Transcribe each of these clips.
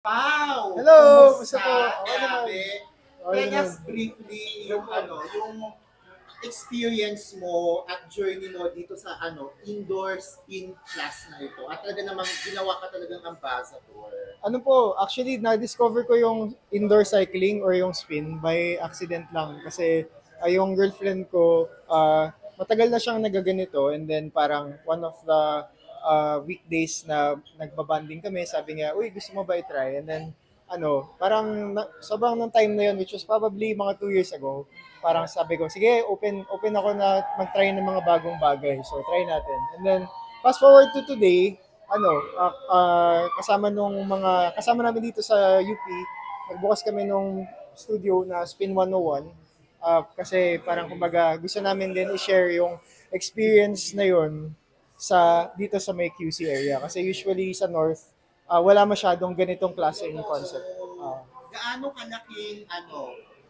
Pau! Hello! Gusto Kumusta? po? Okay naman. Grabe. Okay Tell naman. us briefly yung experience mo at journey mo dito sa indoor spin class na ito. At talaga namang ginawa ka talagang ambassador. Ano po, actually, na-discover ko yung indoor cycling or yung spin by accident lang. Kasi yung girlfriend ko, matagal na siyang nagaganito and then parang one of the weekdays na nagbabanding kami, sabi niya, uy, gusto mo ba i-try? And then, parang sobrang ng time na yun, which was probably mga 2 years ago, parang sabi ko, sige, open ako na mag-try ng mga bagong bagay. So, try natin. And then, fast forward to today, kasama namin dito sa UP, nagbukas kami nung studio na Spin 101. Kasi parang kumbaga gusto namin din i-share yung experience na yon dito sa may QC area. Kasi usually sa North, wala masyadong ganitong klaseng concept. So, gaano kalaking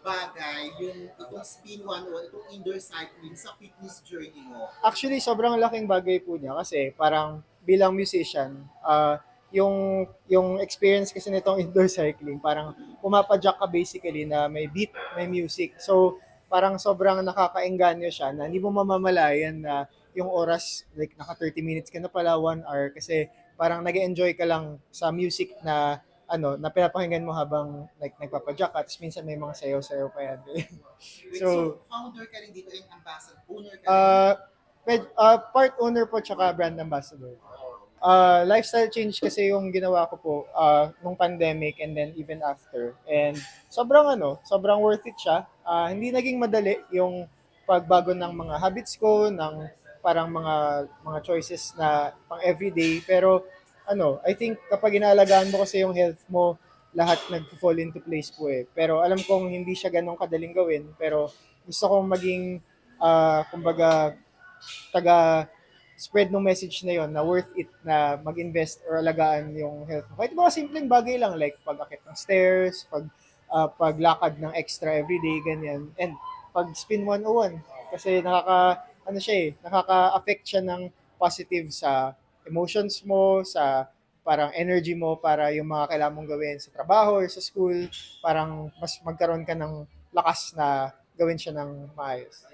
bagay yung itong Spin 101, itong indoor cycling sa fitness journey mo? Actually, sobrang laking bagay po niya kasi parang bilang musician, yung experience kasi nitong indoor cycling, parang pumapadyak ka basically na may beat, may music. So, parang sobrang nakakaengganyo siya na hindi mo mamamalayan na yung oras, like naka 30 minutes ka na pala, 1 hour, kasi parang nag enjoy ka lang sa music na pinapakinggan mo habang like nagpapadyak at minsan may mga sayaw-sayaw pa yan. Wait, So, so founder ka rin dito and ambassador, owner ka rin? Uh, part owner po tsaka brand ambassador. Lifestyle change kasi yung ginawa ko po nung pandemic and then even after. And sobrang worth it siya. Hindi naging madali yung pagbago ng mga habits ko, ng parang mga choices na pang everyday. Pero I think kapag inaalagaan mo kasi yung health mo, lahat nag-fall into place po eh. Pero alam kong hindi siya ganun kadaling gawin. Pero gusto kong maging kumbaga taga spread ng message na yon na worth it na mag-invest or alagaan yung health mo. Kahit mga simpleng bagay lang like pag-akit ng stairs, paglakad ng extra everyday, ganyan. And pag spin 101 kasi nakaka-affect siya ng positive sa emotions mo, sa parang energy mo para yung mga kailangan mong gawin sa trabaho or sa school, parang mas magkaroon ka ng lakas na gawin siya ng maayos.